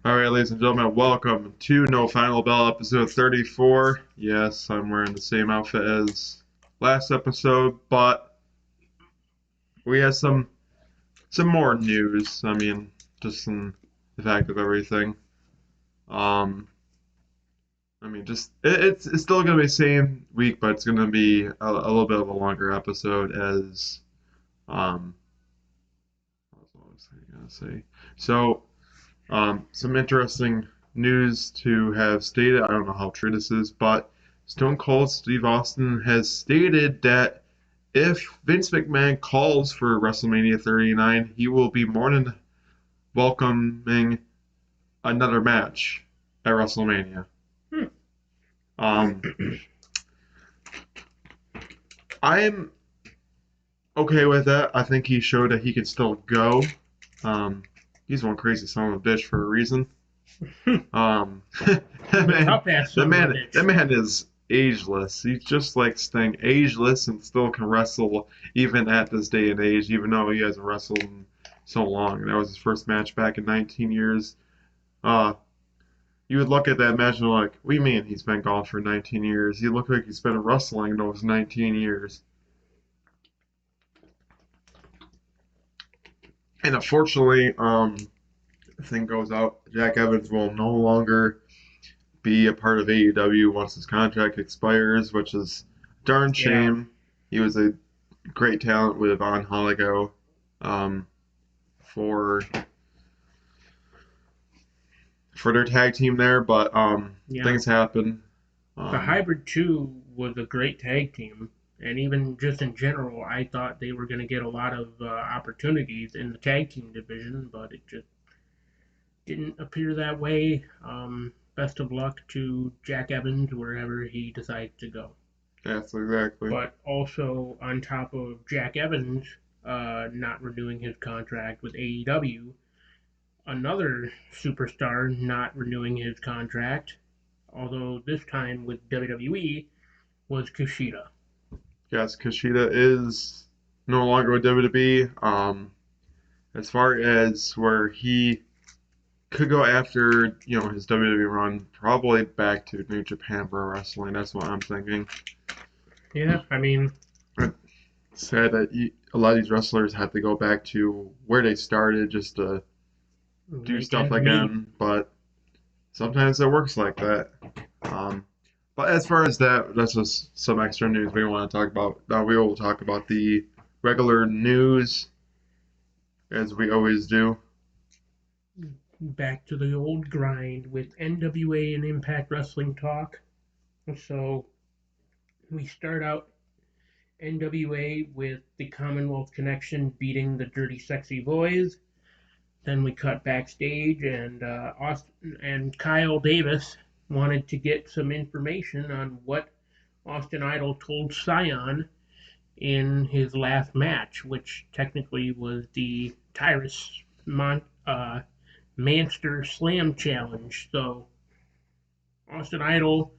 All right, ladies and gentlemen, welcome to No Final Bell episode 34. Yes, I'm wearing the same outfit as last episode, but we have some more news. Just in the fact of everything. Um, it's still gonna be the same week, but it's gonna be a little bit of a longer episode as um. What was I gonna say? So. Some interesting news to have stated. I don't know how true this is, but Stone Cold Steve Austin has stated that if Vince McMahon calls for WrestleMania 39, he will be more than welcoming another match at WrestleMania. Hmm. Um, I'm okay with that. I think he showed that he could still go. Um, he's one crazy son of a bitch for a reason. That man, Tough ass son of a bitch. that man is ageless. He's just like Sting, ageless, and still can wrestle even at this day and age, even though he hasn't wrestled in so long. That was his first match back in 19 years. Uh, you would look at that match and be like, what do you mean he's been gone for 19 years? He looked like he's been wrestling those 19 years. And unfortunately, the thing goes out, Jack Evans will no longer be a part of AEW once his contract expires, which is a darn shame. He was a great talent with Von Holigo for their tag team there, but things happen. The Hybrid 2 was a great tag team, and even just in general, I thought they were going to get a lot of opportunities in the tag team division, but it just didn't appear that way. Best of luck to Jack Evans wherever he decides to go. Yes, exactly. But also, on top of Jack Evans not renewing his contract with AEW, another superstar not renewing his contract, although this time with WWE, was Kushida. Yes, Kushida is no longer with WWE. As far as where he could go after, his WWE run, probably back to New Japan Pro Wrestling. That's what I'm thinking. Yeah, It's sad that a lot of these wrestlers have to go back to where they started just to do stuff again, but sometimes it works like that. But as far as that's just some extra news we want to talk about. We will talk about the regular news as we always do. Back to the old grind with NWA and Impact Wrestling talk. So we start out NWA with the Commonwealth Connection beating the Dirty Sexy Boys. Then we cut backstage, and Austin and Kyle Davis wanted to get some information on what Austin Idol told Scion in his last match, which technically was the Tyrus Manster Slam Challenge. So Austin Idol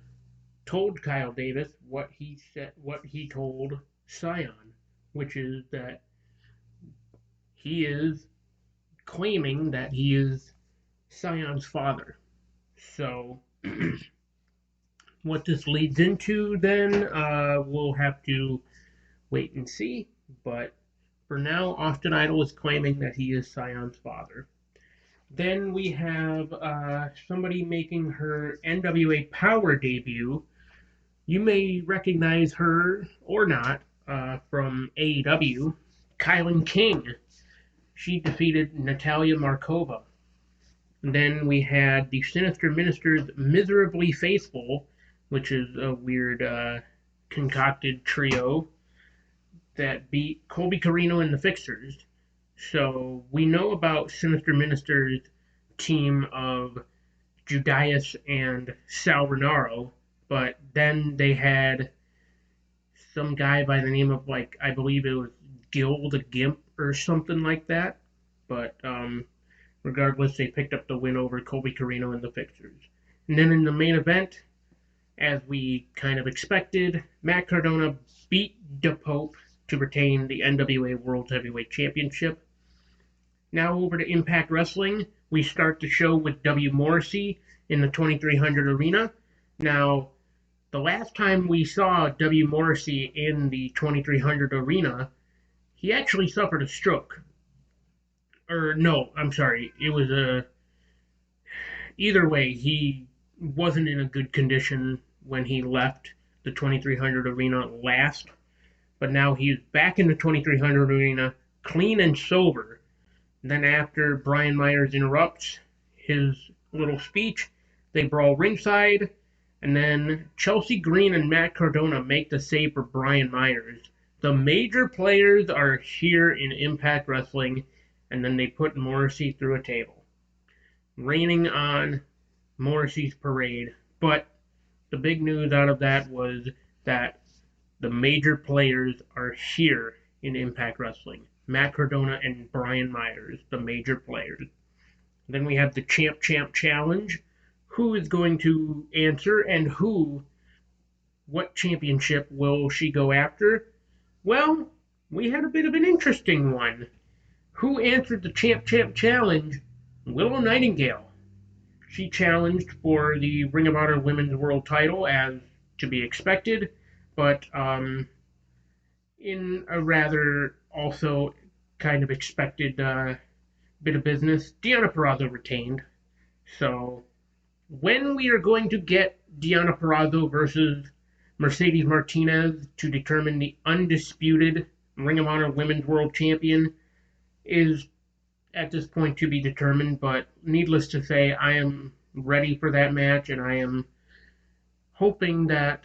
told Kyle Davis what he told Scion, which is that he is claiming that he is Scion's father. So what this leads into, then we'll have to wait and see. But for now, Austin Idol is claiming that he is Scion's father. Then we have somebody making her NWA Power debut. You may recognize her or not from AEW, Kylan King. She defeated Natalia Markova. And then we had the Sinister Ministers Miserably Faithful, which is a weird concocted trio that beat Colby Carino and the Fixers. So we know about Sinister Minister's team of Judas and Sal Renaro, but then they had some guy by the name of, like, I believe it was Gil the Gimp or something like that. But regardless, they picked up the win over Colby Carino and the Fixers. And then in the main event, as we kind of expected, Matt Cardona beat the Pope to retain the NWA World Heavyweight Championship. Now over to Impact Wrestling. We start the show with W. Morrissey in the 2300 arena. Now, the last time we saw W. Morrissey in the 2300 arena, he actually suffered a stroke. Or no, I'm sorry. It was a either way, he wasn't in a good condition when he left the 2300 arena last, but now he's back in the 2300 arena, clean and sober. Then, after Brian Myers interrupts his little speech, they brawl ringside, and then Chelsea Green and Matt Cardona make the save for Brian Myers. The major players are here in Impact Wrestling, and then they put Morrissey through a table. Raining on Morrissey's parade. But the big news out of that was that the major players are here in Impact Wrestling. Matt Cardona and Brian Myers, the major players. Then we have the Champ Champ Challenge. Who is going to answer and what championship will she go after? Well, we had a bit of an interesting one. Who answered the Champ Champ Challenge? Willow Nightingale. She challenged for the Ring of Honor Women's World title, as to be expected, but in a rather also kind of expected bit of business, Deonna Purrazzo retained. So when we are going to get Deonna Purrazzo versus Mercedes Martinez to determine the undisputed Ring of Honor Women's World Champion is at this point to be determined, but needless to say, I am ready for that match, and I am hoping that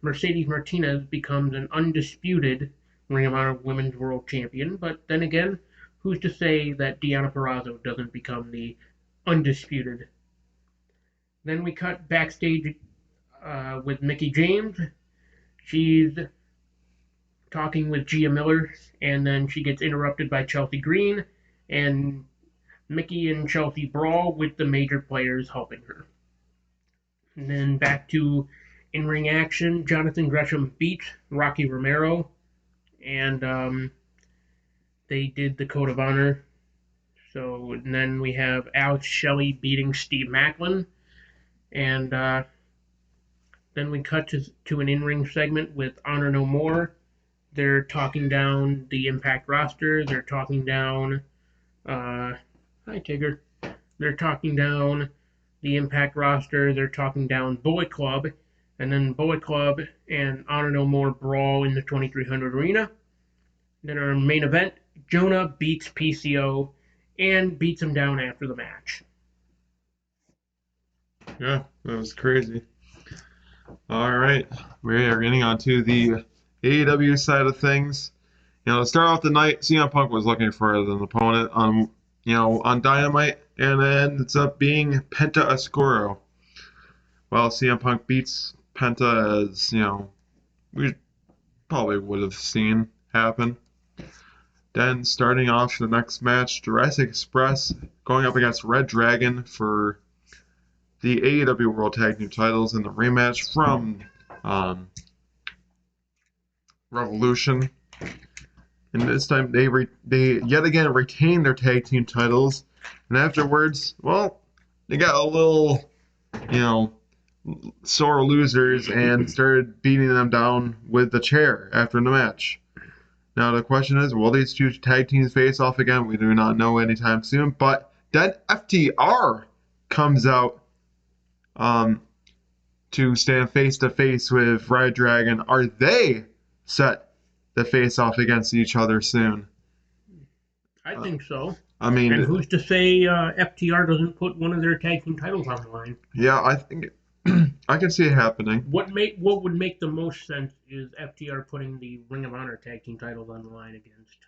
Mercedes Martinez becomes an undisputed Ring of Honor Women's World Champion. But then again, who's to say that Deonna Purrazzo doesn't become the undisputed? Then we cut backstage with Mickie James. She's talking with Gia Miller, and then she gets interrupted by Chelsea Green, and Mickie and Chelsea brawl with the major players helping her. And then back to in-ring action. Jonathan Gresham beat Rocky Romero, and they did the Code of Honor. So and then we have Alex Shelley beating Steve Macklin, and then we cut to an in-ring segment with Honor No More. They're talking down the Impact roster. They're talking down. Hi, Tigger. They're talking down the Impact roster. They're talking down Bullet Club. And then Bullet Club and Honor No More brawl in the 2300 arena. Then our main event, Jonah beats PCO and beats him down after the match. Yeah, that was crazy. All right, we are getting on to the AEW side of things. To start off the night, CM Punk was looking for an opponent on Dynamite, and then it ends up being Penta Oscuro. Well, CM Punk beats Penta as, we probably would have seen happen. Then starting off the next match, Jurassic Express going up against Red Dragon for the AEW World Tag Team titles in the rematch from Revolution. And this time they yet again retained their tag team titles. And afterwards, well, they got a little, sore losers and started beating them down with the chair after the match. Now the question is, will these two tag teams face off again? We do not know anytime soon. But then FTR comes out to stand face to face with Red Dragon. Are they set to face off against each other soon? I think so. I mean, and who's to say FTR doesn't put one of their tag team titles on the line? Yeah, I think I can see it happening. What would make the most sense is FTR putting the Ring of Honor tag team titles on the line against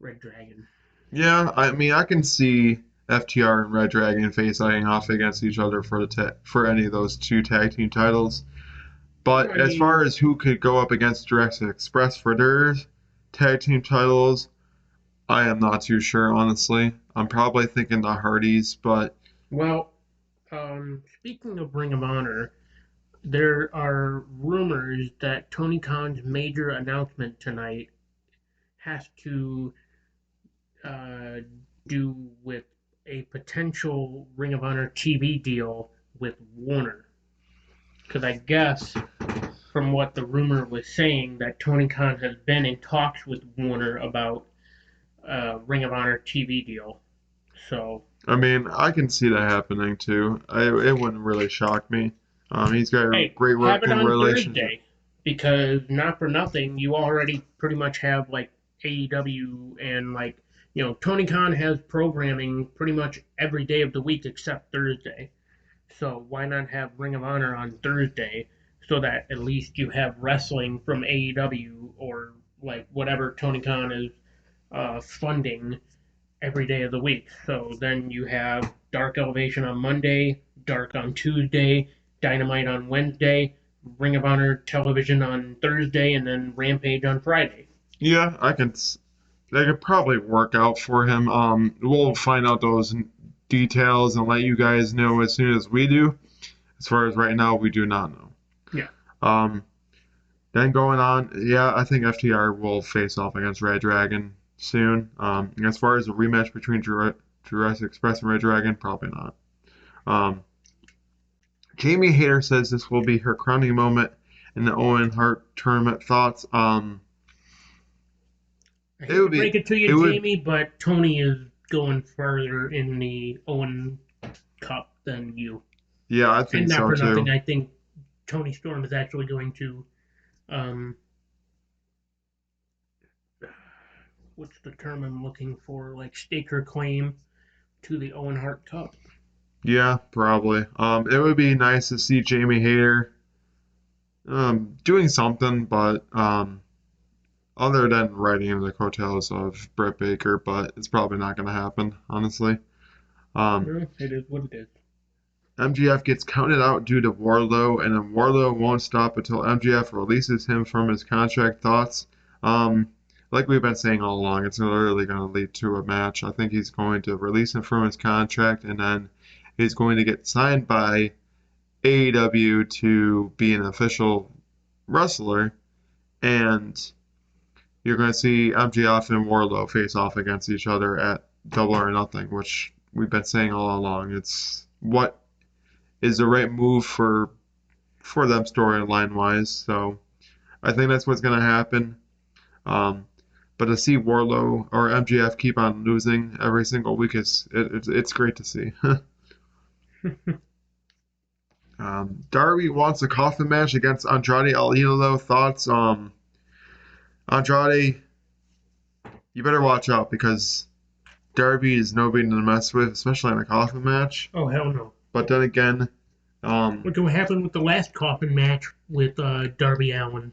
Red Dragon. Yeah, I mean, I can see FTR and Red Dragon facing off against each other for any of those two tag team titles. But as far as who could go up against Jurassic Express for their tag team titles, I am not too sure, honestly. I'm probably thinking the Hardys, but... Well, speaking of Ring of Honor, there are rumors that Tony Khan's major announcement tonight has to uh, do with a potential Ring of Honor TV deal with Warner. Because I guess from what the rumor was saying, that Tony Khan has been in talks with Warner about a Ring of Honor TV deal. So, I mean, I can see that happening too. It wouldn't really shock me. He's got a hey, great have it working on relationship. Thursday. Because not for nothing, you already pretty much have like AEW and like, Tony Khan has programming pretty much every day of the week except Thursday. So why not have Ring of Honor on Thursday so that at least you have wrestling from AEW or like whatever Tony Khan is funding every day of the week. So then you have Dark Elevation on Monday, Dark on Tuesday, Dynamite on Wednesday, Ring of Honor television on Thursday, and then Rampage on Friday. Yeah, that could probably work out for him. We'll find out those details and let you guys know as soon as we do. As far as right now, we do not know. Yeah. Um, then going on, yeah, I think FTR will face off against Red Dragon soon. As far as a rematch between Jurassic Express and Red Dragon, probably not. Um, Jamie Hayter says this will be her crowning moment in the Owen Hart tournament. Thoughts? I It hate would to break be, it to it you, would, Jamie, but Tony is going further in the Owen Cup than you. yeah, I And think not so for nothing, too. I think Tony Storm is actually going to um, what's the term I'm looking for? Like stake her claim to the Owen Hart Cup. Yeah, probably. It would be nice to see Jamie Hayter doing something, but other than riding in the coattails of Britt Baker, but it's probably not going to happen, honestly. Um, Well, it is what it is. MGF gets counted out due to Wardlow, and then Wardlow won't stop until MGF releases him from his contract. Thoughts? Um, like we've been saying all along, it's literally going to lead to a match. I think he's going to release him from his contract, and then he's going to get signed by AEW to be an official wrestler, and you're going to see MJF and Wardlow face off against each other at Double or Nothing, which we've been saying all along. It's what is the right move for them storyline wise. So I think that's what's going to happen. Um, but to see Wardlow or MJF keep on losing every single week it's great to see. Darby wants a coffin match against Andrade El Idolo. Thoughts? Andrade, you better watch out because Darby is nobody to mess with, especially in a coffin match. Oh hell no! But then again, um, Look what happened with the last coffin match with Darby Allin.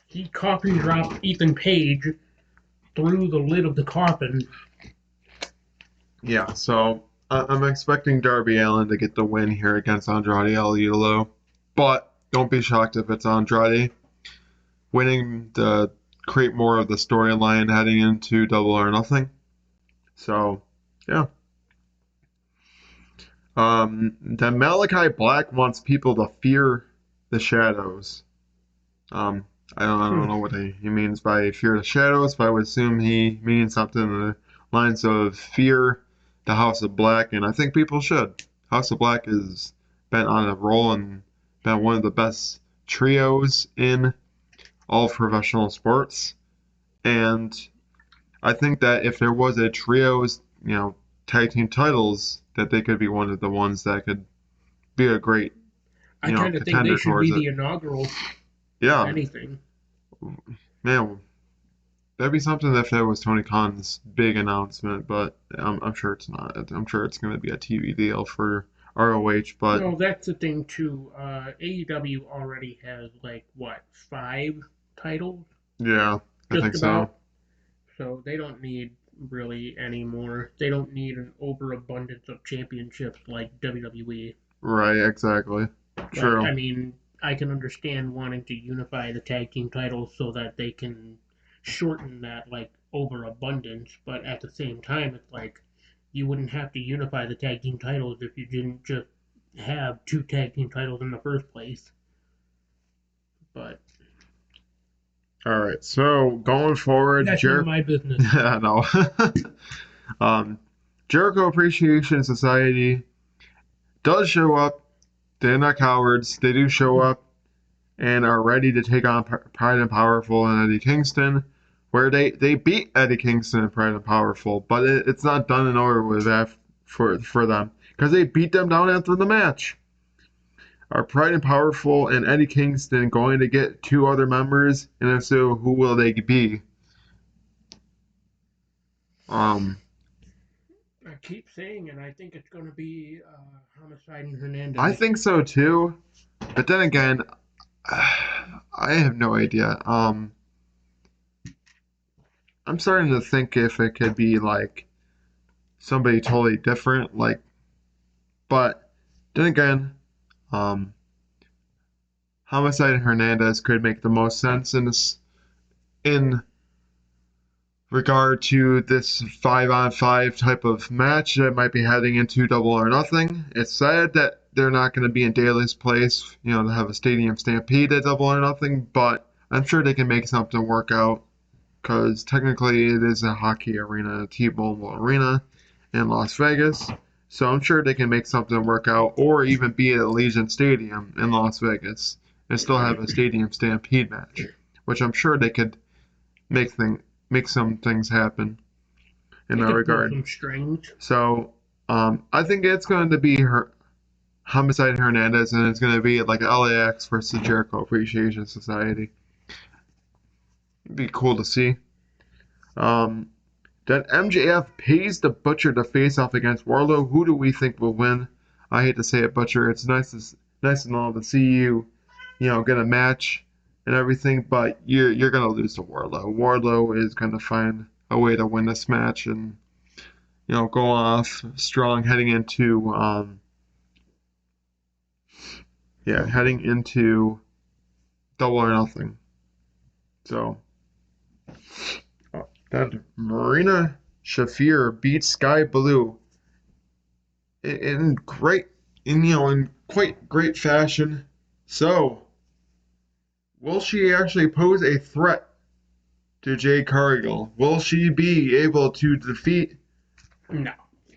He coffin dropped Ethan Page through the lid of the coffin. yeah, so I'm expecting Darby Allin to get the win here against Andrade El Idolo. But don't be shocked if it's Andrade winning to create more of the storyline heading into Double or Nothing. So, yeah. Then Malachi Black wants people to fear the shadows. Um, I Hmm. don't know what he means by fear the shadows, but I would assume he means something in the lines of fear the House of Black, and I think people should. House of Black has been on a roll and been one of the best trios in all of professional sports. And I think that if there was a trios, tag team titles, that they could be one of the ones that could be a great, I kind of think they contender should be towards it. the inaugural, if Yeah, anything. man, that'd be something if that was Tony Khan's big announcement, but I'm sure it's not. I'm sure it's going to be a TV deal for ROH, but Well, that's the thing too. AEW already has like what 5 titles, yeah, I just think so. about. So they don't need really any more. They don't need an overabundance of championships like WWE. Right, exactly. Like, I True. mean, I can understand wanting to unify the tag team titles so that they can shorten that like overabundance, but at the same time, it's like you wouldn't have to unify the tag team titles if you didn't just have 2 tag team titles in the first place. But All right. So going forward, That's none of my business. I know. um, Jericho Appreciation Society does show up. They're not cowards. They do show up and are ready to take on Pride and Powerful and Eddie Kingston, where they beat Eddie Kingston and Pride and Powerful, but it's not done and over with that for them because they beat them down after the match. Are Pride and Powerful and Eddie Kingston going to get two other members, and if so, who will they be? Um, I keep saying it. I think it's going to be Homicide and I Hernandez. think so too, but then again, I have no idea. I'm starting to think if it could be like somebody totally different, like, but then again, um, Homicide and Hernandez could make the most sense in regard to this 5-on-5 type of match that might be heading into Double or Nothing. It's sad that they're not going to be in Daly's place, to have a stadium stampede at Double or Nothing, but I'm sure they can make something work out because technically it is a hockey arena, a T-Mobile Arena in Las Vegas. So I'm sure they can make something work out, or even be at Allegiant Stadium in Las Vegas and still have a stadium stampede match, which I'm sure they could make thing make some things happen in They that could pull regard. some strings. So I think it's going to be her Homicide Hernandez, and it's going to be like LAX versus Jericho Appreciation Society. It'd be cool to see. Um, Then MJF pays the Butcher to face off against Wardlow. Who do we think will win? I hate to say it, Butcher. It's nice and all to see you, get a match and everything, but you're gonna lose to Wardlow. Wardlow is gonna find a way to win this match and go off strong heading into Double or Nothing. So then Marina Shafir beats Sky Blue in great in quite great fashion. So, will she actually pose a threat to Jade Cargill? Will she be able to No,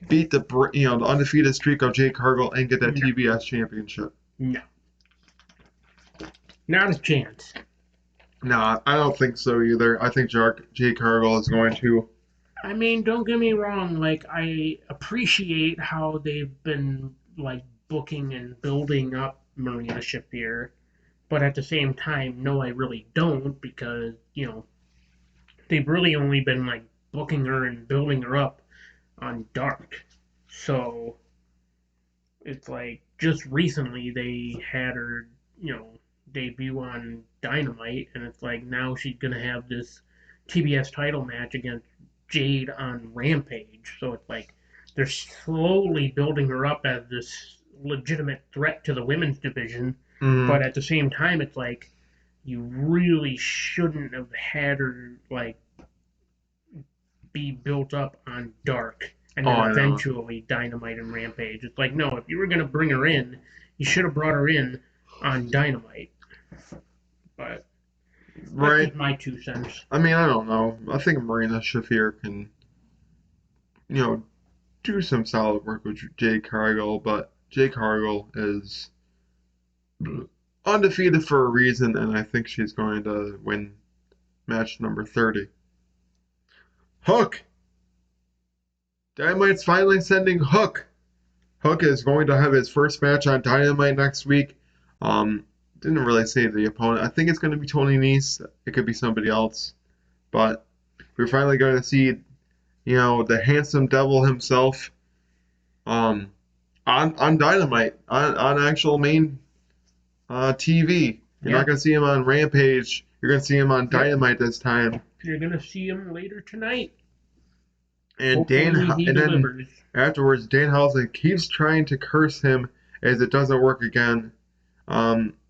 beat the undefeated streak of Jade Cargill and get that no, TBS championship? no. Not a chance. No, I don't think so either. I think Jade Cargill is going to. I mean, don't get me wrong. Like, I appreciate how they've been like booking and building up Marina Shafir, but at the same time, no, I really don't because they've really only been like booking her and building her up on Dark. So it's like just recently they had her, debut on Dynamite, and it's like now she's gonna have this TBS title match against Jade on Rampage. So it's like they're slowly building her up as this legitimate threat to the women's division, Mm, but at the same time, it's like you really shouldn't have had her like be built up on Dark and oh, then I know. eventually Dynamite and Rampage. It's like, no, if you were going to bring her in, you should have brought her in on Dynamite. But that's Right. just my 2 cents. I mean, I don't know. I think Marina Shafir can, you know, do some solid work with Jade Cargill, but Jade Cargill is undefeated for a reason, and I think she's going to win match number 30. Hook! Dynamite's finally sending Hook. Hook is going to have his first match on Dynamite next week. Didn't really say the opponent. I think it's going to be Tony Nese. It could be somebody else, but we're finally going to see, the handsome devil himself, um, on Dynamite on actual main TV. You're not Yeah. going to see him on Rampage. You're going to see him on Yep. Dynamite this time. You're going to see him later tonight. And Hopefully he and then delivers. afterwards, Danhausen keeps trying to curse him as it doesn't work again.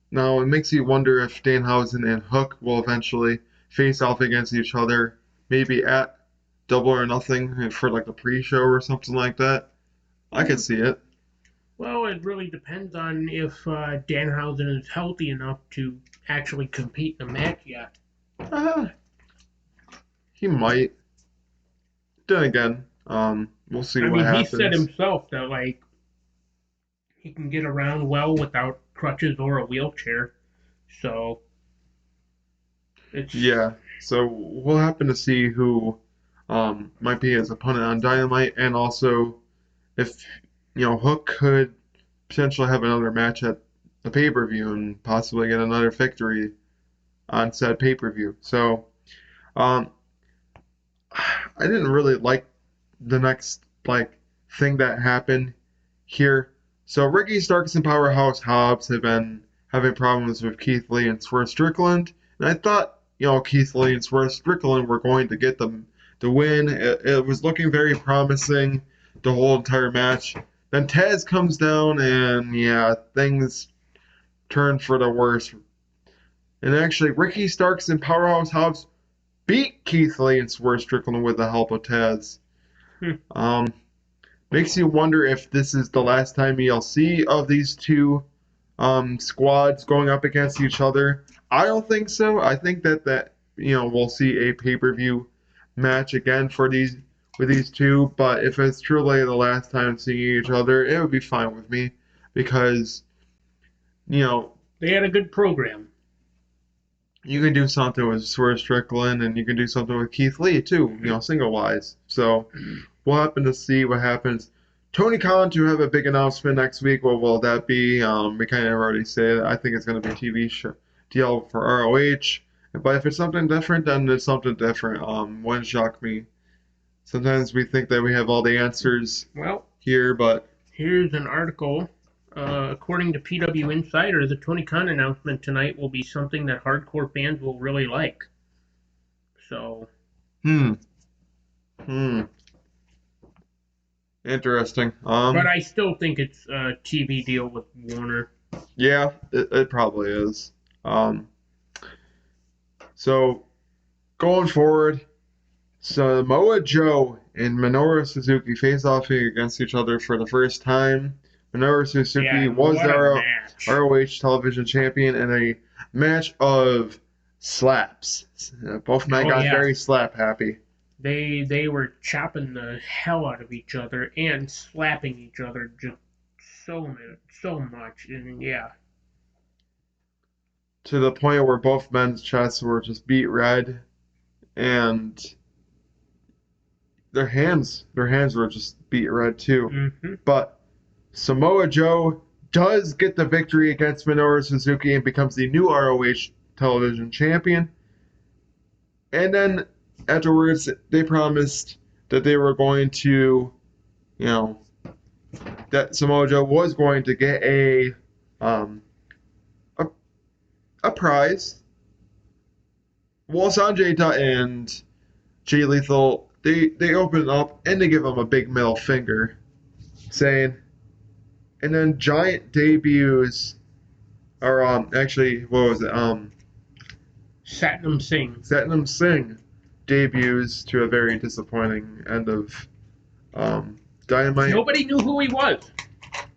Now it makes you wonder if Danhausen and Hook will eventually face off against each other, maybe at Double or Nothing for like a pre-show or something like that. I could see it. Well, it really depends on if Danhausen is healthy enough to actually compete in the match yet. Uh, he might. Then again, we'll see I what mean, he said happens. himself that like he can get around well without crutches or a wheelchair. So it's Yeah. So we'll happen to see who might be his opponent on Dynamite, and also if Hook could potentially have another match at the pay-per-view and possibly get another victory on said pay-per-view. So um, I didn't really like the next thing that happened here. So Ricky Starks and Powerhouse Hobbs have been having problems with Keith Lee and Swerve Strickland, and I thought Keith Lee and Swerve Strickland were going to get them the win. It was looking very promising the whole entire match. Then Taz comes down, and yeah, things turn for the worse. And actually, Ricky Starks and Powerhouse Hobbs beat Keith Lee and Swerve Strickland with the help of Taz. hmm. Um, Makes you wonder if this is the last time you'll see of these two squads going up against each other. I don't think so. I think that we'll see a pay-per-view match again for these two. But if it's truly the last time seeing each other, it would be fine with me because you know They had a good program. you can do something with Swerve Strickland and you can do something with Keith Lee too. Single wise. So we'll happen to see what happens. Tony Khan to have a big announcement next week. What will that be? We kind of already said. I think it's going to be a TV show deal for ROH. But if it's something different, then it's something different. Wouldn't shock me. Sometimes we think that we have all the answers Well, here, but here's an article. According to PW Insider, the Tony Khan announcement tonight will be something that hardcore fans will really like. So, hmm, hmm, interesting. but I still think it's a TV deal with Warner. Yeah, it probably is. Um, so going forward, Samoa Joe and Minoru Suzuki face off against each other for the first time. Minoru Yeah, Suzuki and was what the a match. ROH television champion in a match of slaps. Both men Oh got yeah, very slap happy they were chopping the hell out of each other and slapping each other just so much, and yeah, to the point where both men's chests were just beat red and their hands were just beat red too. hmm But Samoa Joe does get the victory against Minoru Suzuki and becomes the new ROH television champion. And then afterwards, they promised that they were going to, you know, that Samoa Joe was going to get um, a, a prize. Well, Sanjay Dutt and Jay Lethal, they open up and they give him a big middle finger, saying, and then Giant debuts, or actually, what was it? Satnam Singh. Satnam Singh debuts to a very disappointing end of Dynamite. Nobody knew who he was.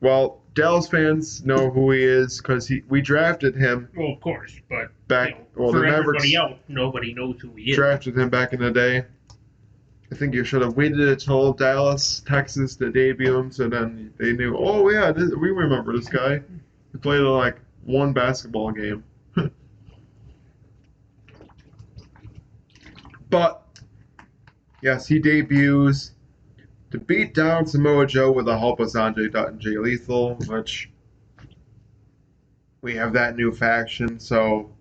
Well, Dallas fans know who he is because we drafted him Well, of course, but back. Well, for the Mavericks everybody else, nobody knows who he is. drafted him back in the day. I think you should have waited until Dallas, Texas to debut him, so then they knew. Oh yeah, we remember this guy. He played like one basketball game. But yes, he debuts to beat down Samoa Joe with the help of Sanjay Dutt and Jay Lethal, which we have that new faction. So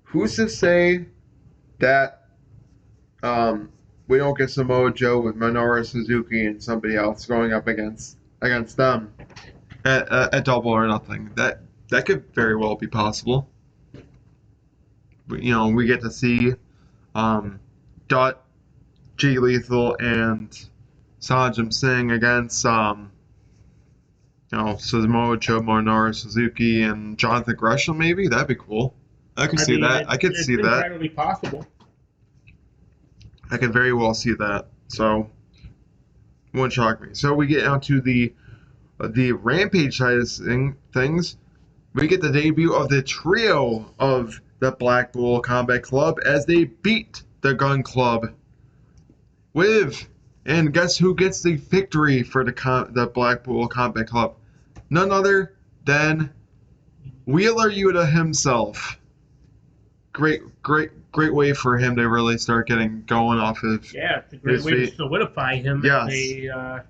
who's to say that we don't get Samoa Joe with Minoru Suzuki and somebody else going up against them at Double or Nothing? That could very well be possible. We get to see Dutt, Jay Lethal, and Sanjay Singh against Samoa Joe, Minoru Suzuki, and Jonathan Gresham. Maybe that'd be cool. I could see that. I could see it's that. entirely possible. I could very well see that. So wouldn't shock me. So we get onto the Rampage side of things. We get the debut of the trio of the Blackpool Combat Club as they beat the Gun Club with, and guess who gets the victory for the Blackpool Combat Club? None other than Wheeler Yuta himself. Great way for him to really start getting going off of Yeah, it's a great his way to feet. solidify him as Yes, a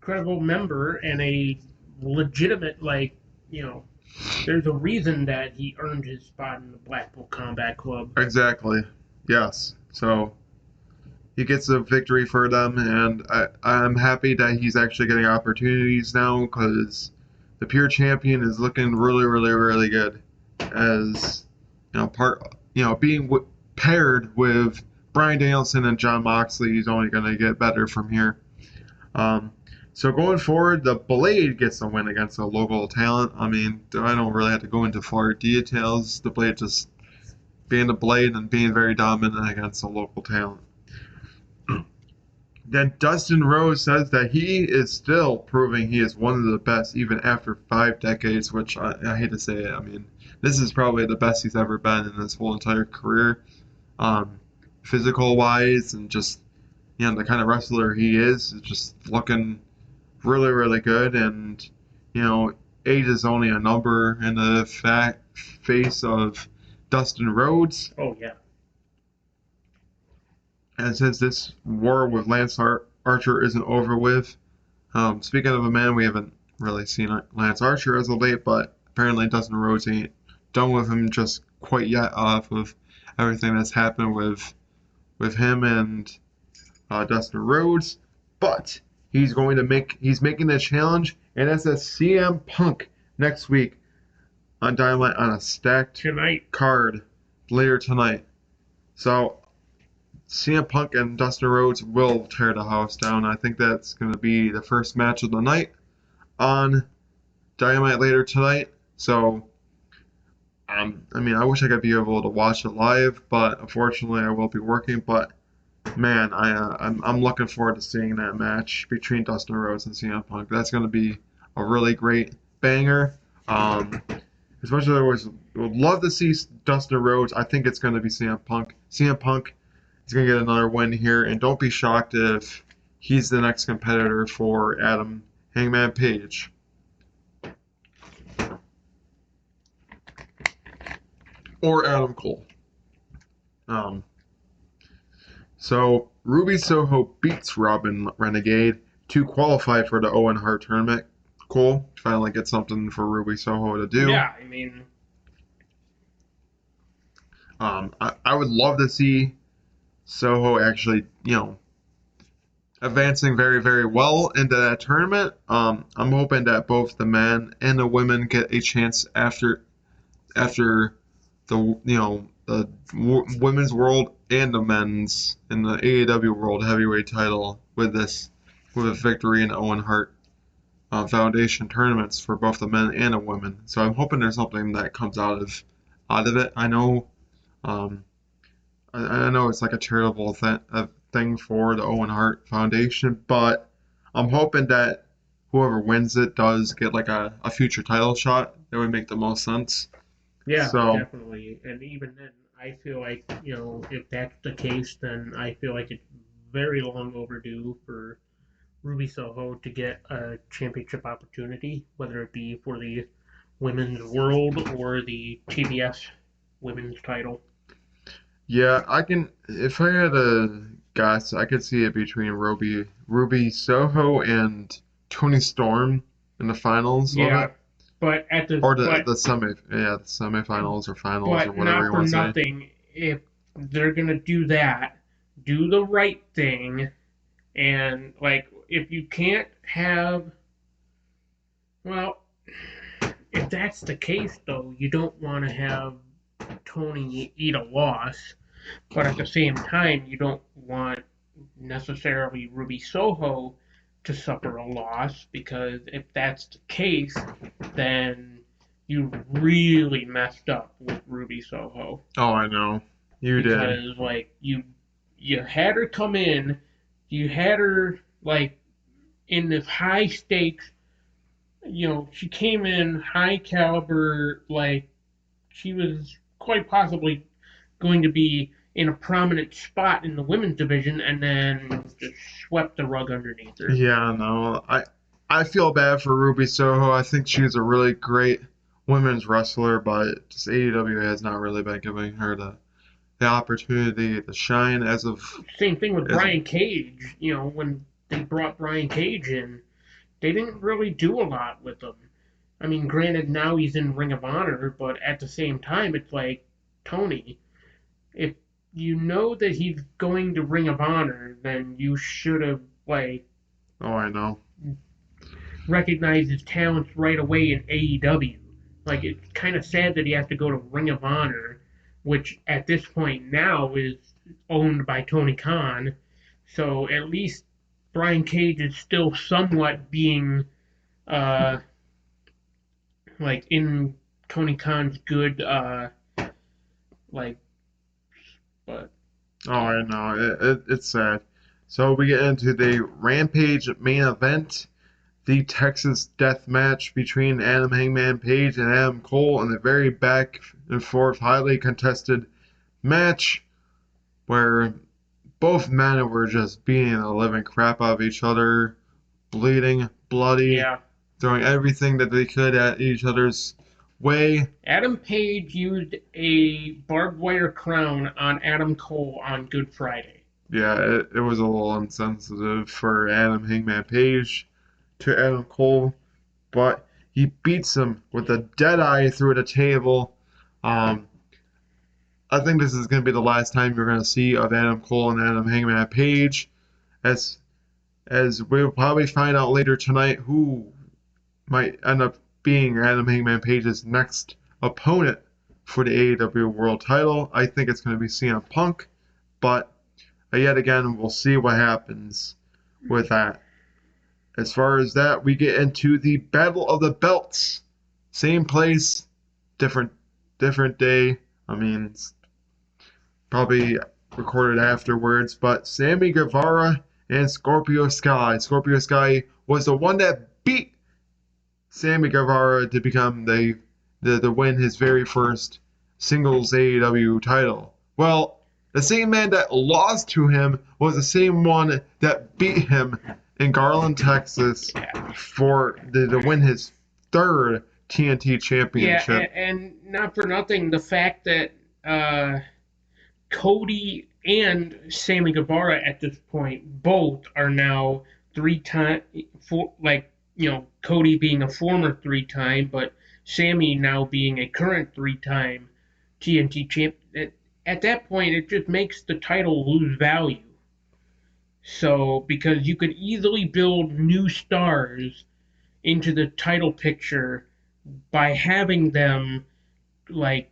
credible member and a legitimate, like, you know, there's a reason that he earned his spot in the Blackpool Combat Club. exactly. Yes. So he gets a victory for them, and I'm happy that he's actually getting opportunities now because the pure champion is looking really good as being paired with Bryan Danielson and Jon Moxley. He's only going to get better from here. Um, so going forward, the Blade gets a win against a local talent. I mean, I don't really have to go into far details. The Blade just being the Blade and being very dominant against a local talent. Then Dustin Rhodes says that he is still proving he is one of the best even after 5 decades, which I hate to say it. I mean, this is probably the best he's ever been in his whole entire career, um, physical wise, and just the kind of wrestler he is just looking really good. And age is only a number in the face of Dustin Rhodes. Oh, yeah. And since this war with Lance Archer isn't over with, speaking of a man we haven't really seen Lance Archer as of late, but apparently Dustin Rhodes ain't done with him just quite yet off of everything that's happened with him and Dustin Rhodes. But he's making the challenge, and that's a CM Punk next week on Dynamite on a stacked Tonight. card later tonight. So CM Punk and Dustin Rhodes will tear the house down. I think that's going to be the first match of the night on Dynamite later tonight. So, I mean, I wish I could be able to watch it live, but unfortunately, I will be working. But man, I'm looking forward to seeing that match between Dustin Rhodes and CM Punk. That's going to be a really great banger. As much as I would love to see Dustin Rhodes, I think it's going to be CM Punk. CM Punk is going to get another win here, and don't be shocked if he's the next competitor for Adam Hangman Page. Or Adam Cole. So Ruby Soho beats Robin Renegade to qualify for the Owen Hart tournament. Cool. Finally get something for Ruby Soho to do. Yeah, I mean, I would love to see Soho actually, advancing very well into that tournament. I'm hoping that both the men and the women get a chance after the women's world and the men's in the AEW World Heavyweight title with a victory in Owen Hart Foundation tournaments for both the men and the women. So I'm hoping there's something that comes out of it. I know um, I know it's like a charitable thing for the Owen Hart Foundation, but I'm hoping that whoever wins it does get like a future title shot. It would make the most sense. yeah, So definitely. And even then, I feel like, if that's the case, then I feel like it's very long overdue for Ruby Soho to get a championship opportunity, whether it be for the women's world or the TBS women's title. yeah, if I had a guess, I could see it between Ruby Soho and Tony Storm in the finals of Yeah, it. but at the Or but the semifinals or finals or but whatever not you for want to say. nothing. If they're gonna do that, do the right thing, and like if you can't have, well, if that's the case though, you don't want to have Tony eat a loss, but at the same time, you don't want necessarily Ruby Soho to suffer a loss because if that's the case, then you really messed up with Ruby Soho Oh, I know. You did. because like you had her come in, you had her like in this high stakes, she came in high caliber, like she was quite possibly going to be in a prominent spot in the women's division, and then just swept the rug underneath her. Yeah, no, I feel bad for Ruby Soho. I think she's a really great women's wrestler, but just AEW has not really been giving her the opportunity to shine Same thing with as of Brian Cage. When they brought Brian Cage in, they didn't really do a lot with him. I mean, granted, now he's in Ring of Honor, but at the same time, it's like, Tony, if you know that he's going to Ring of Honor, then you should have, like, oh, I know. recognized his talents right away in AEW. Like, it's kind of sad that he has to go to Ring of Honor, which at this point now is owned by Tony Khan. So at least Brian Cage is still somewhat being, uh, like, in Tony Khan's good, like, but Oh, I know. It's sad. So we get into the Rampage main event, the Texas Death Match between Adam Hangman Page and Adam Cole in a very back and forth, highly contested match where both men were just beating the living crap out of each other, bleeding, bloody, yeah. throwing everything that they could at each other's way. Adam Page used a barbed wire crown on Adam Cole on Good Friday. Yeah, it was a little insensitive for Adam Hangman Page to Adam Cole, but he beats him with a dead eye through the table. Um, I think this is going to be the last time you're going to see of Adam Cole and Adam Hangman Page, as as we'll probably find out later tonight who might end up being Adam Hangman Page's next opponent for the AEW World Title. I think it's going to be CM Punk, but yet again, we'll see what happens with that. As far as that, we get into the Battle of the Belts. Same place, different different day. I mean, it's probably recorded afterwards, but Sammy Guevara and Scorpio Sky. Scorpio Sky was the one that beat Sammy Guevara to become the win his very first singles AEW title. Well, the same man that lost to him was the same one that beat him in Garland, Texas, for to win his third TNT Yeah, championship. and not for nothing, the fact that Cody and Sammy Guevara at this point both are now 3 time, like, Cody being a former 3 time, but Sammy now being a current 3 time TNT champ. At that point, it just makes the title lose value. So, because you could easily build new stars into the title picture by having them, like,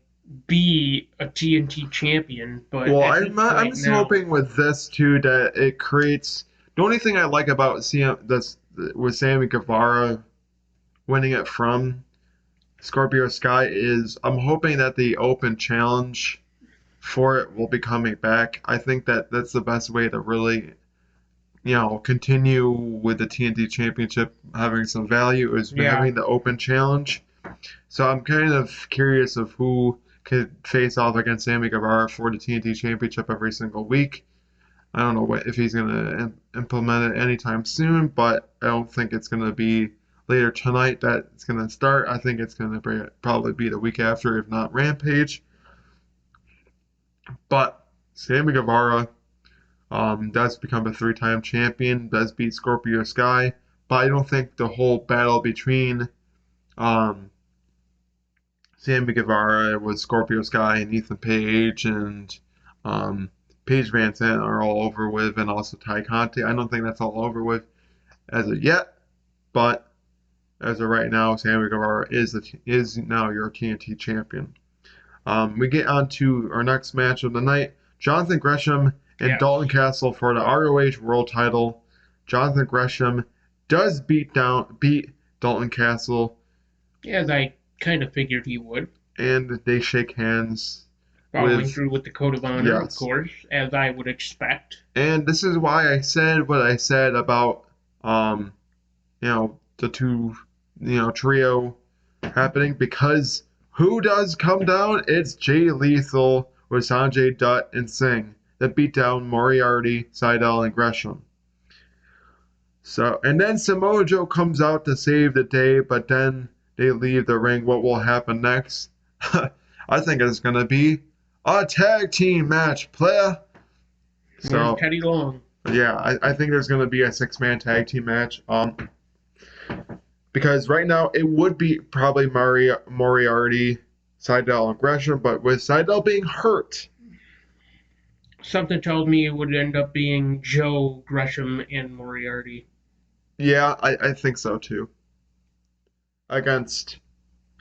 be a TNT champion, but Well, at this I'm point just now, hoping with this too that it creates. The only thing I like about CM that's with Sammy Guevara winning it from Scorpio Sky is I'm hoping that the open challenge for it will be coming back. I think that that's the best way to really, continue with the TNT Championship having some value is yeah, having the open challenge. So I'm kind of curious of who could face off against Sammy Guevara for the TNT Championship every single week. I don't know if he's going to implement it anytime soon, but I don't think it's going to be later tonight that it's going to start. I think it's going to probably be the week after, if not Rampage. But Sammy Guevara does become a three-time champion, does beat Scorpio Sky, but I don't think the whole battle between um, Sammy Guevara with Scorpio Sky and Ethan Page and um, Paige Van Sant are all over with, and also Ty Conti. I don't think that's all over with as of yet, but as of right now, Sammy Guevara is now your TNT champion. We get on to our next match of the night: Jonathan Gresham and yes. Dalton Castle for the ROH World Title. Jonathan Gresham does beat Dalton Castle, As I kind of figured he would, and they shake hands following with through with the code of honor, of yes. course, as I would expect. And this is why I said what I said about the two trio happening, because who does come down? It's Jay Lethal with Sanjay Dutt and Singh that beat down Moriarty, Seidel, and Gresham. So, and then Samoa Joe comes out to save the day, but then they leave the ring. What will happen next? I think it's going to be a tag team match, player. Where's So, Teddy Long? yeah, I think there's going to be a 6-man tag team match. Because right now it would be probably Moriarty, Seidel, and Gresham, but with Seidel being hurt, Something tells me it would end up being Joe, Gresham, and Moriarty. yeah, I think so too. Against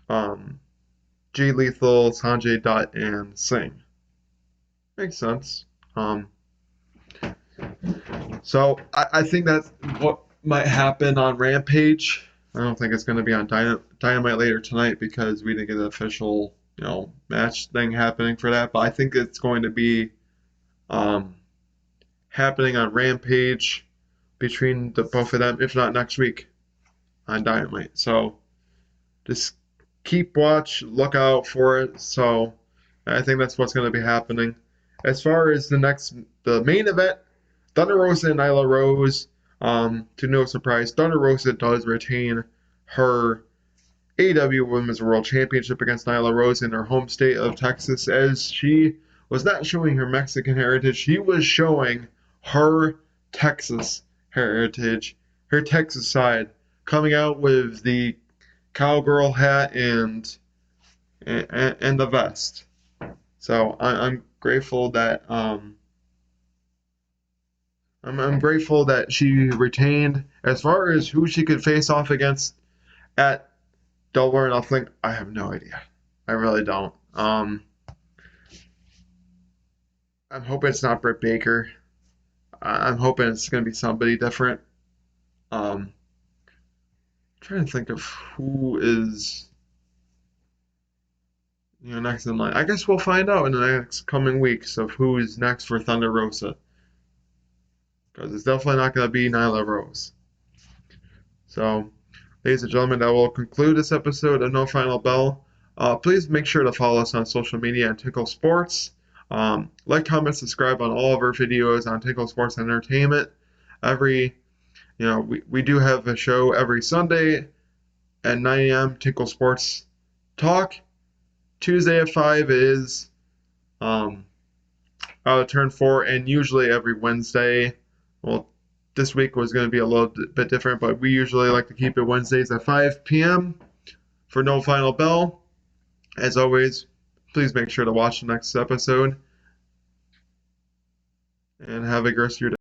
G Lethal, Sanjay Dutt, and Singh. Makes sense. So I think that's what might happen on Rampage. I don't think it's going to be on Dynamite later tonight because we didn't get an official, match thing happening for that. But I think it's going to be um, happening on Rampage between the both of them, if not next week on Dynamite. So just keep watch, look out for it. So I think that's what's going to be happening. As far as the main event, Thunder Rosa and Nyla Rose. To no surprise, Thunder Rosa does retain her AEW Women's World Championship against Nyla Rose in her home state of Texas, as she was not showing her Mexican heritage. She was showing her Texas heritage, her Texas side, coming out with the cowgirl hat and the vest. So I'm grateful that I'm grateful that she retained. As far as who she could face off against at Double or Nothing, I have no idea. I really don't. I'm hoping it's not Britt Baker. I'm hoping it's going to be somebody different. I'm trying to think of who is next in line. I guess we'll find out in the next coming weeks of who is next for Thunder Rosa, because it's definitely not going to be Nyla Rose. So, ladies and gentlemen, that will conclude this episode of No Final Bell. Please make sure to follow us on social media at Tinkle Sports. Like, comment, subscribe on all of our videos on Tinkle Sports Entertainment. We do have a show every Sunday at 9 a.m. Tinkle Sports Talk. Tuesday at 5 is Turn 4, and usually every Wednesday. Well, this week was going to be a little bit different, but we usually like to keep it Wednesdays at 5 p.m. for No Final Bell. As always, please make sure to watch the next episode and have a great rest of your day.